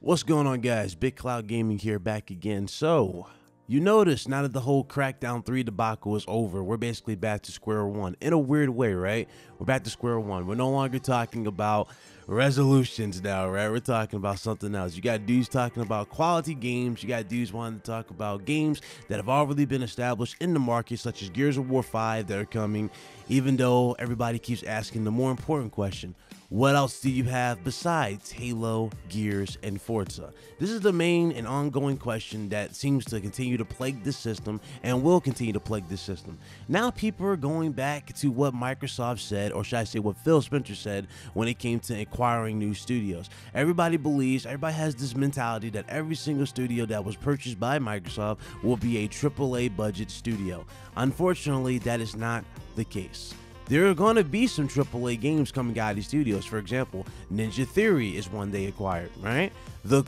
What's going on, guys? Big Cloud Gaming here, back again. So you notice now that the whole Crackdown 3 debacle is over, we're basically back to square one in a weird way, right? We're back to square one. We're no longer talking about resolutions now, right? We're talking about something else. You got dudes talking about quality games. You got dudes wanting to talk about games that have already been established in the market, such as Gears of War 5 that are coming, even though everybody keeps asking the more important question: what else do you have besides Halo, Gears, and Forza? This is the main and ongoing question that seems to continue to plague this system and will continue to plague this system. Now people are going back to what Microsoft said, or should I say what Phil Spencer said, when it came to acquiring new studios. Everybody has this mentality that every single studio that was purchased by Microsoft will be a AAA budget studio. Unfortunately, that is not the case. There are going to be some AAA games coming out of these studios. For example, Ninja Theory is one they acquired, right? The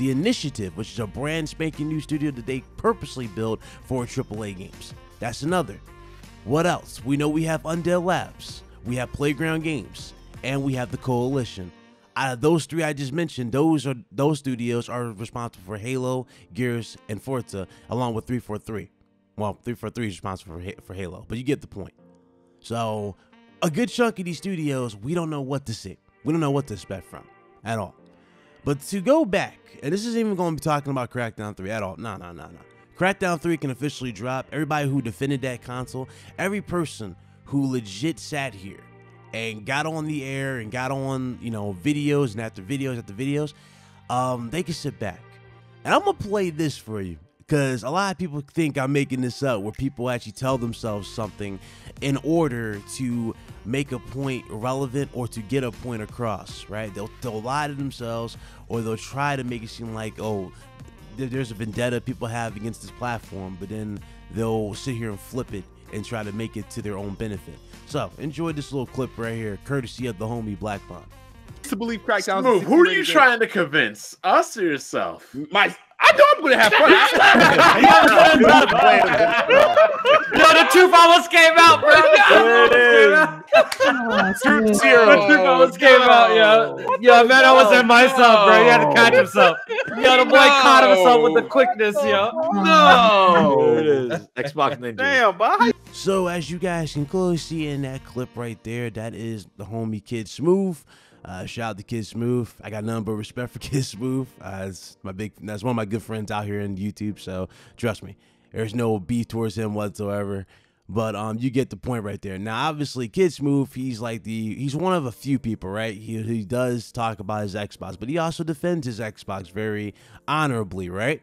Initiative, which is a brand spanking new studio that they purposely built for AAA games. That's another. What else? We know we have Undead Labs, we have Playground Games, and we have the Coalition. Out of those three I just mentioned, those studios are responsible for Halo, Gears, and Forza, along with 343. Well, 343 is responsible for Halo, but you get the point. So a good chunk of these studios, we don't know what to see. We don't know what to expect from at all. But to go back, and this isn't even going to be talking about Crackdown 3 at all. No. Crackdown 3 can officially drop. Everybody who defended that console, every person who legit sat here and got on the air and got on, videos and after videos, they can sit back. And I'm going to play this for you, because a lot of people think I'm making this up, where people actually tell themselves something in order to make a point relevant or to get a point across, right? They'll lie to themselves, or they'll try to make it seem like, oh, there's a vendetta people have against this platform, but then they'll sit here and flip it and try to make it to their own benefit. So enjoy this little clip right here, courtesy of the homie Black Bond. To believe Crackdown. Smooth, who are you trying to convince? Us or yourself? I know I'm going to have fun. Yo, the truth almost came out, bro. Truth The zero. truth almost came out, yo. Yo, man, I was in myself, bro. He had to catch himself. Yo, the boy caught himself with the quickness, yo. No. There it is. Xbox Ninja. Damn, bye. So as you guys can clearly see in that clip right there, that is the homie Kid Smooth. Shout out to Kid Smooth. I got nothing but respect for Kid Smooth. That's one of my good friends out here in YouTube. So trust me, there's no beef towards him whatsoever. But you get the point right there. Now, obviously, Kid Smooth, he's one of a few people, right? He does talk about his Xbox, but he also defends his Xbox very honorably, right?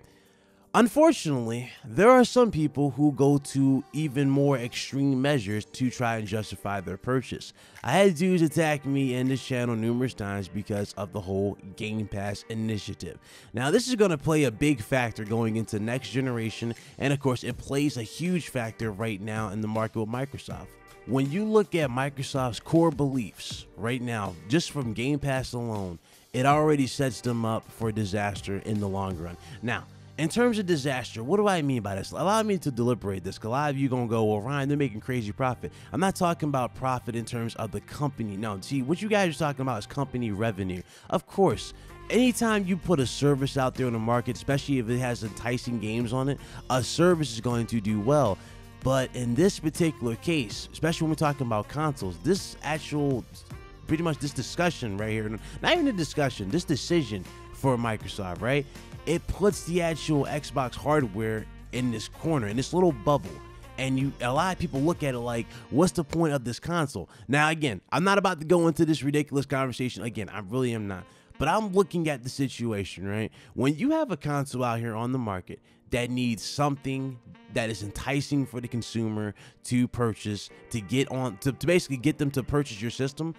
Unfortunately, there are some people who go to even more extreme measures to try and justify their purchase. I had dudes attack me in this channel numerous times because of the whole Game Pass initiative. Now, this is going to play a big factor going into next generation, and of course, it plays a huge factor right now in the market with Microsoft. When you look at Microsoft's core beliefs right now, just from Game Pass alone, it already sets them up for disaster in the long run. Now, in terms of disaster, what do I mean by this? Allow me to deliberate this, because a lot of you are going to go, well, Ryan, they're making crazy profit. I'm not talking about profit in terms of the company. No, see, what you guys are talking about is company revenue. Of course, anytime you put a service out there in the market, especially if it has enticing games on it, a service is going to do well. But in this particular case, especially when we're talking about consoles, this discussion right here, not even a discussion, this decision for Microsoft, right? It puts the actual Xbox hardware in this corner, in this little bubble. And a lot of people look at it like, what's the point of this console? Now, again, I'm not about to go into this ridiculous conversation. Again, I really am not. But I'm looking at the situation, right? When you have a console out here on the market that needs something that is enticing for the consumer to purchase, to get on, to basically get them to purchase your system,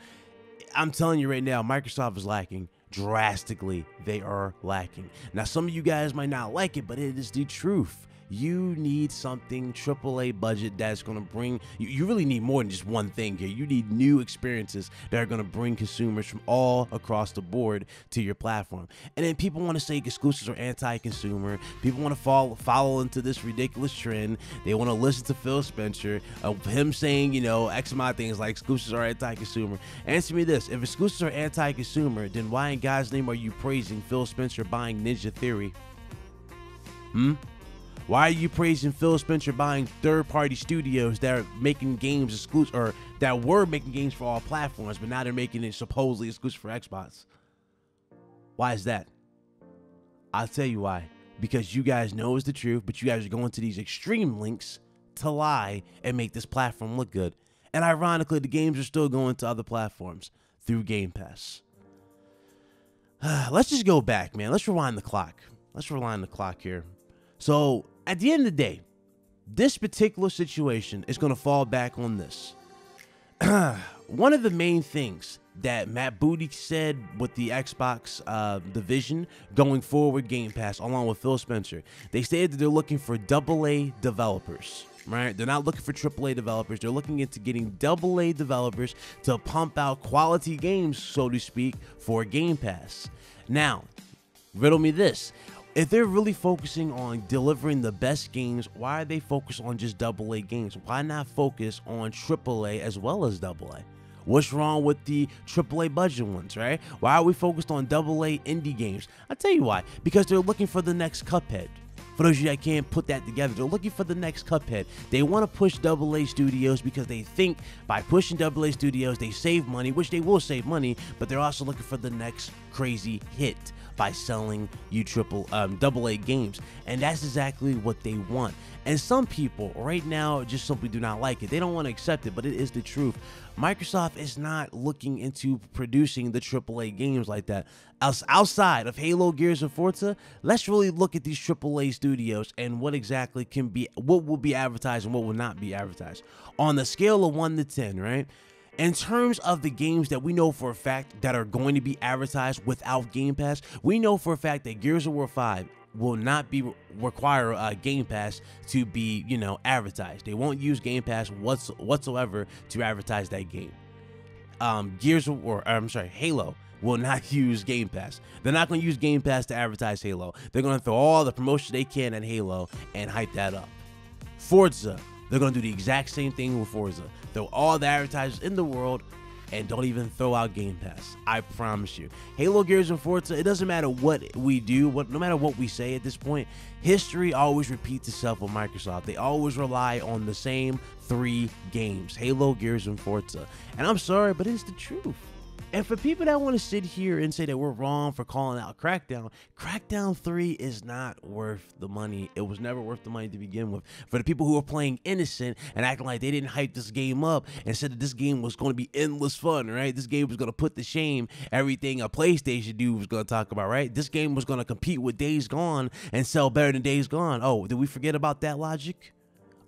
I'm telling you right now, Microsoft is lacking. Drastically, they are lacking. Now, some of you guys might not like it, but it is the truth. You need something AAA budget that's going to bring, you really need more than just one thing here. You need new experiences that are going to bring consumers from all across the board to your platform. And then people want to say exclusives are anti-consumer. People want to follow into this ridiculous trend. They want to listen to Phil Spencer of him saying, you know, X amount of things like exclusives are anti-consumer. Answer me this: if exclusives are anti-consumer, then why in God's name are you praising Phil Spencer buying Ninja Theory? Why are you praising Phil Spencer buying third-party studios that are making games exclusive, or that were making games for all platforms, but now they're making it supposedly exclusive for Xbox? Why is that? I'll tell you why. Because you guys know it's the truth, but you guys are going to these extreme links to lie and make this platform look good. And ironically, the games are still going to other platforms through Game Pass. Let's just go back, man. Let's rewind the clock. Let's rewind the clock here. So at the end of the day, this particular situation is going to fall back on this. One of the main things that Matt Booty said with the Xbox division going forward Game Pass, along with Phil Spencer, they stated that they're looking for AA developers. Right? They're not looking for AAA developers. They're looking into getting AA developers to pump out quality games, so to speak, for Game Pass. Now, riddle me this. If they're really focusing on delivering the best games, why are they focused on just AA games? Why not focus on AAA as well as AA? What's wrong with the AAA budget ones, right? Why are we focused on AA indie games? I'll tell you why. Because they're looking for the next Cuphead. For those of you that can't put that together, they're looking for the next Cuphead. They want to push AA studios because they think by pushing AA studios, they save money, which they will save money, but they're also looking for the next crazy hit by selling you AA games. And that's exactly what they want. And some people right now just simply do not like it. They don't want to accept it, but it is the truth. Microsoft is not looking into producing the AAA games like that. Outside of Halo, Gears, and Forza, let's really look at these AAA studios and what exactly can be, what will be advertised and what will not be advertised. On the scale of 1 to 10, right? In terms of the games that we know for a fact that are going to be advertised without Game Pass, we know for a fact that Gears of War 5 will not require Game Pass to be, you know, advertised. They won't use Game Pass whatsoever to advertise that game. Halo will not use Game Pass. They're not going to use Game Pass to advertise Halo. They're going to throw all the promotion they can at Halo and hype that up. Forza, they're going to do the exact same thing with Forza. Throw all the advertisers in the world and don't even throw out Game Pass. I promise you. Halo, Gears, and Forza, it doesn't matter what we do, no matter what we say at this point, history always repeats itself with Microsoft. They always rely on the same 3 games, Halo, Gears, and Forza. And I'm sorry, but it's the truth. And for people that want to sit here and say that we're wrong for calling out Crackdown, Crackdown 3 is not worth the money. It was never worth the money to begin with. For the people who are playing innocent and acting like they didn't hype this game up and said that this game was going to be endless fun, right? This game was going to put to shame everything a PlayStation dude was going to talk about, right? This game was going to compete with Days Gone and sell better than Days Gone. Oh, did we forget about that logic?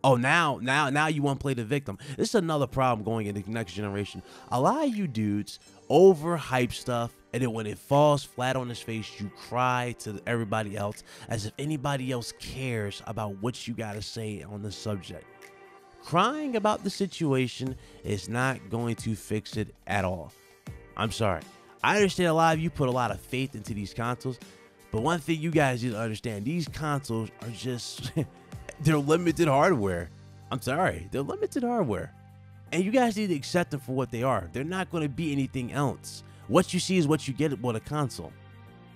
Oh, now you want to play the victim. This is another problem going into the next generation. A lot of you dudes overhype stuff, and then when it falls flat on its face, you cry to everybody else as if anybody else cares about what you got to say on the subject. Crying about the situation is not going to fix it at all. I'm sorry. I understand a lot of you put a lot of faith into these consoles, but one thing you guys need to understand, these consoles are just... they're limited hardware. I'm sorry. They're limited hardware. And you guys need to accept them for what they are. They're not going to be anything else. What you see is what you get with a console.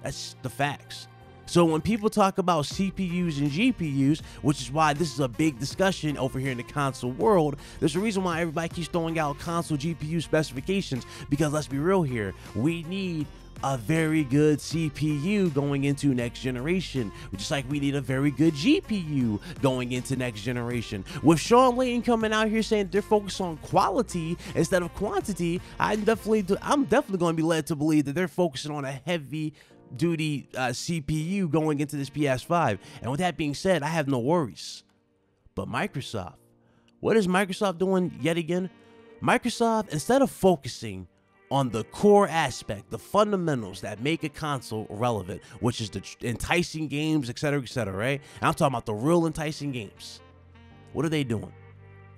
That's the facts. So when people talk about CPUs and GPUs, which is why this is a big discussion over here in the console world, there's a reason why everybody keeps throwing out console GPU specifications, because let's be real here, we need a very good CPU going into next generation, just like we need a very good GPU going into next generation. With Sean Layton coming out here saying they're focused on quality instead of quantity, I'm definitely going to be led to believe that they're focusing on a heavy duty CPU going into this PS5. And with that being said, I have no worries. But Microsoft, what is Microsoft doing yet again? Microsoft, instead of focusing on the core aspect, the fundamentals that make a console relevant, which is the enticing games, etc., right? And I'm talking about the real enticing games. What are they doing?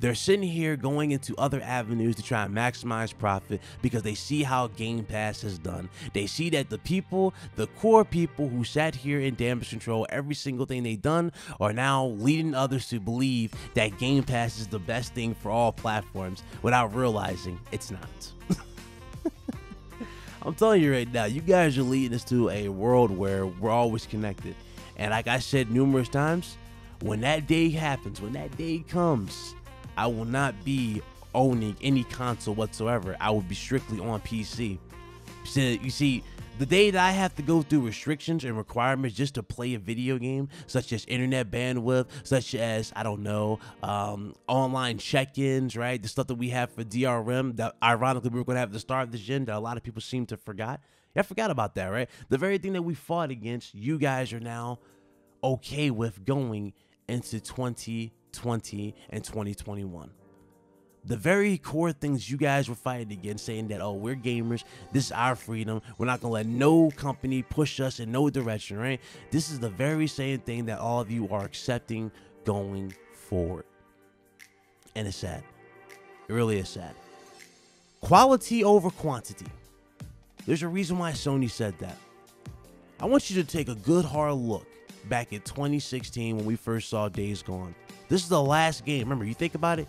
They're sitting here going into other avenues to try and maximize profit because they see how Game Pass has done. They see that the people, the core people who sat here in damage control every single thing they've done are now leading others to believe that Game Pass is the best thing for all platforms without realizing it's not. I'm telling you right now, you guys are leading us to a world where we're always connected. And like I said numerous times, when that day happens, when that day comes, I will not be owning any console whatsoever. I will be strictly on PC. So, you see, the day that I have to go through restrictions and requirements just to play a video game, such as internet bandwidth, such as, I don't know, online check-ins, right? The stuff that we have for DRM that ironically we were going to have at the start of this gen that a lot of people seem to forgot. I forgot about that, right? The very thing that we fought against, you guys are now okay with going into 2020 and 2021. The very core things you guys were fighting against, saying that, oh, we're gamers, this is our freedom, we're not gonna let no company push us in no direction, right? This is the very same thing that all of you are accepting going forward. And it's sad. It really is sad. Quality over quantity. There's a reason why Sony said that. I want you to take a good hard look back in 2016 when we first saw Days Gone. This is the last game. Remember, you think about it,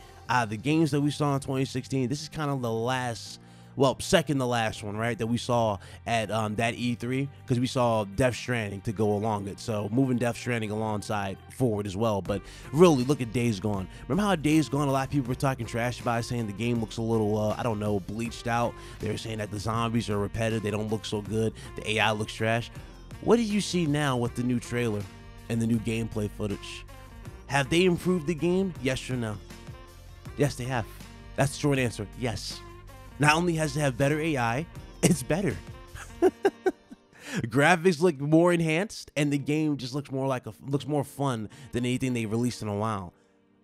the games that we saw in 2016, this is kind of the last, well, second to last one, right, that we saw at that E3, because we saw Death Stranding to go along it. So moving Death Stranding alongside forward as well. But really, look at Days Gone. Remember how Days Gone, a lot of people were talking trash about it, saying the game looks a little, I don't know, bleached out. They were saying that the zombies are repetitive, they don't look so good, the AI looks trash. What do you see now with the new trailer and the new gameplay footage? Have they improved the game? Yes or no? Yes, they have. That's the short answer. Yes. Not only has it have better AI, it's better. Graphics look more enhanced, and the game just looks more fun than anything they released in a while.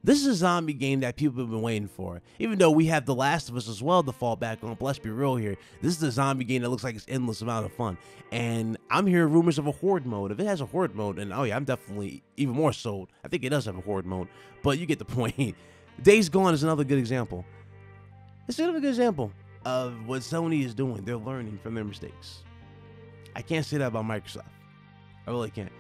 This is a zombie game that people have been waiting for. Even though we have The Last of Us as well to fall back on, but let's be real here. This is a zombie game that looks like it's endless amount of fun. And I'm hearing rumors of a horde mode. If it has a horde mode, and oh yeah, I'm definitely even more sold. I think it does have a horde mode, but you get the point. Days Gone is another good example. It's another good example of what Sony is doing. They're learning from their mistakes. I can't say that about Microsoft. I really can't.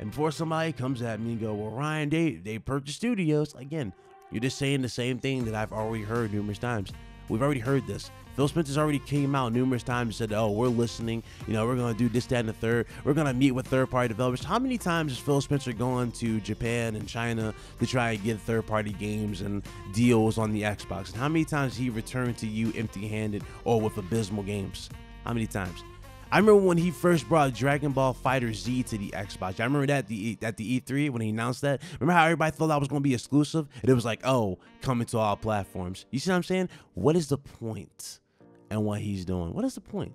And before somebody comes at me and go, well, Ryan, they purchased studios. Again, you're just saying the same thing that I've already heard numerous times. We've already heard this. Phil Spencer's already came out numerous times and said, oh, we're listening. You know, we're going to do this, that, and the third. We're going to meet with third-party developers. How many times has Phil Spencer gone to Japan and China to try and get third-party games and deals on the Xbox? And how many times he returned to you empty-handed or with abysmal games? How many times? I remember when he first brought Dragon Ball FighterZ to the Xbox. I remember that at the E3 when he announced that. Remember how everybody thought that was going to be exclusive? And it was like, oh, coming to all platforms. You see what I'm saying? What is the point in what he's doing? What is the point?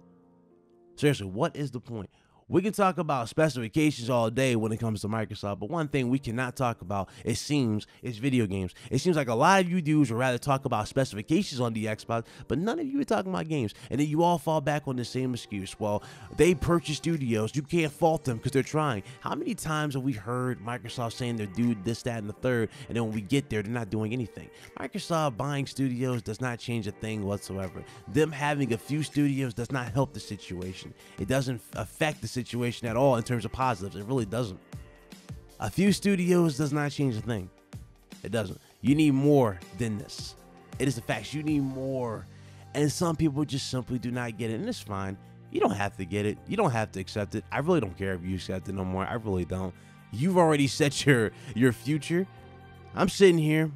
Seriously, what is the point? We can talk about specifications all day when it comes to Microsoft, but one thing we cannot talk about, it seems, is video games. It seems like a lot of you dudes would rather talk about specifications on the Xbox, but none of you are talking about games. And then you all fall back on the same excuse. Well, they purchase studios. You can't fault them because they're trying. How many times have we heard Microsoft saying they're doing this, that, and the third, and then when we get there, they're not doing anything? Microsoft buying studios does not change a thing whatsoever. Them having a few studios does not help the situation. It doesn't affect the situation at all in terms of positives. It really doesn't. A few studios does not change a thing. It doesn't. You need more than this. It is the facts. You need more. And some people just simply do not get it. And it's fine. You don't have to get it. You don't have to accept it. I really don't care if you accept it no more. I really don't. You've already set your future. I'm sitting here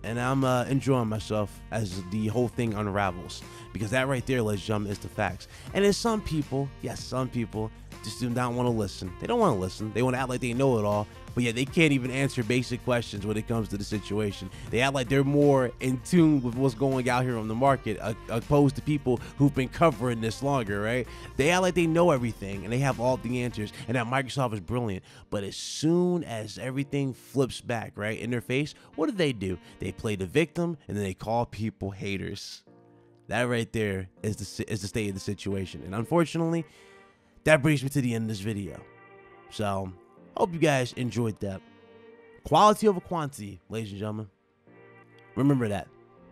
and I'm enjoying myself as the whole thing unravels. Because that right there, ladies and gentlemen, is the facts. And then some people, yes, some people just do not want to listen. They don't want to listen. They want to act like they know it all, but yet they can't even answer basic questions when it comes to the situation. They act like they're more in tune with what's going out here on the market, opposed to people who've been covering this longer, right? They act like they know everything and they have all the answers and that Microsoft is brilliant. But as soon as everything flips back, right, in their face, what do? They play the victim and then they call people haters. That right there is the state of the situation. And unfortunately, that brings me to the end of this video. So, hope you guys enjoyed that. Quality over quantity, ladies and gentlemen. Remember that.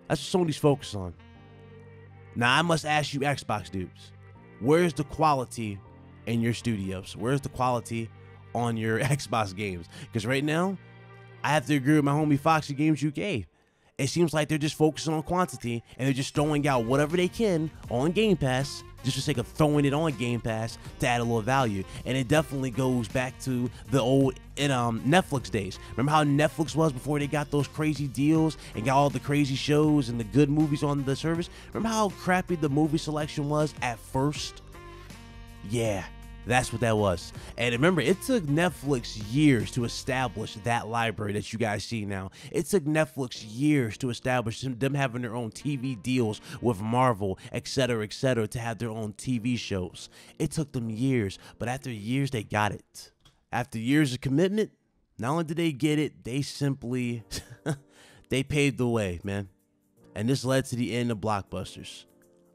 That's what Sony's focused on. Now, I must ask you Xbox dudes, where's the quality in your studios? Where's the quality on your Xbox games? Because right now, I have to agree with my homie Foxy Games UK. It seems like they're just focusing on quantity, and they're just throwing out whatever they can on Game Pass, just for the sake of throwing it on Game Pass to add a little value. And it definitely goes back to the old Netflix days. Remember how Netflix was before they got those crazy deals and got all the crazy shows and the good movies on the service? Remember how crappy the movie selection was at first? Yeah. That's what that was. And remember, it took Netflix years to establish that library that you guys see now. It took Netflix years to establish them having their own TV deals with Marvel, etc., to have their own TV shows. It took them years, but after years, they got it. After years of commitment, not only did they get it, they simply, they paved the way, man. And this led to the end of blockbusters.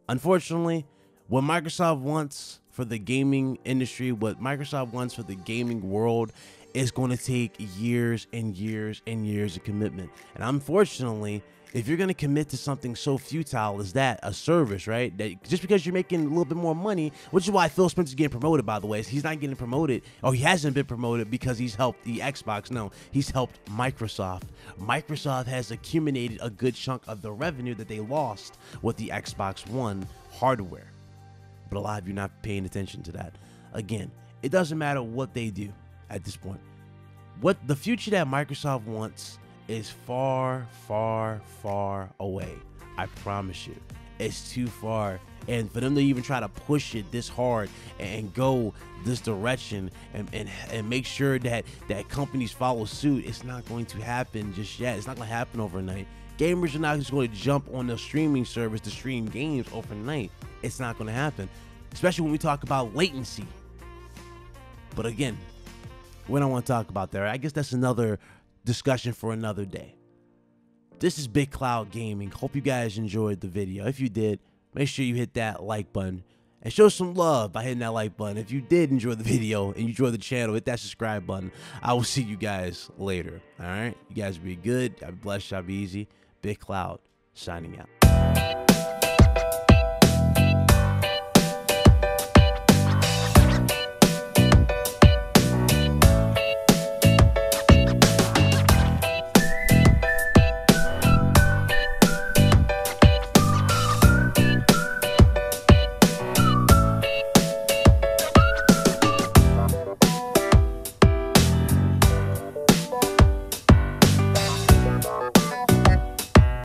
Unfortunately, what Microsoft wants for the gaming industry, what Microsoft wants for the gaming world, is going to take years and years and years of commitment. And unfortunately, if you're going to commit to something so futile as that, a service, right, that just because you're making a little bit more money, which is why Phil Spencer's getting promoted, by the way. He's not getting promoted, or he hasn't been promoted because he's helped the Xbox. No, he's helped Microsoft. Microsoft has accumulated a good chunk of the revenue that they lost with the Xbox One hardware. But a lot of you are not paying attention to that. Again, it doesn't matter what they do at this point. What the future that Microsoft wants is far, far, far away. I promise you. It's too far. And for them to even try to push it this hard and go this direction and make sure that companies follow suit, it's not going to happen just yet. It's not going to happen overnight. Gamers are not just going to jump on the streaming service to stream games overnight. It's not going to happen, especially when we talk about latency. But again, we don't want to talk about that. I guess that's another discussion for another day. This is Big Cloud Gaming. Hope you guys enjoyed the video. If you did, make sure you hit that like button and show some love by hitting that like button. If you did enjoy the video and you enjoy the channel, hit that subscribe button. I will see you guys later. All right, you guys be good. I'll be blessed. I'll be easy. Big Cloud signing out.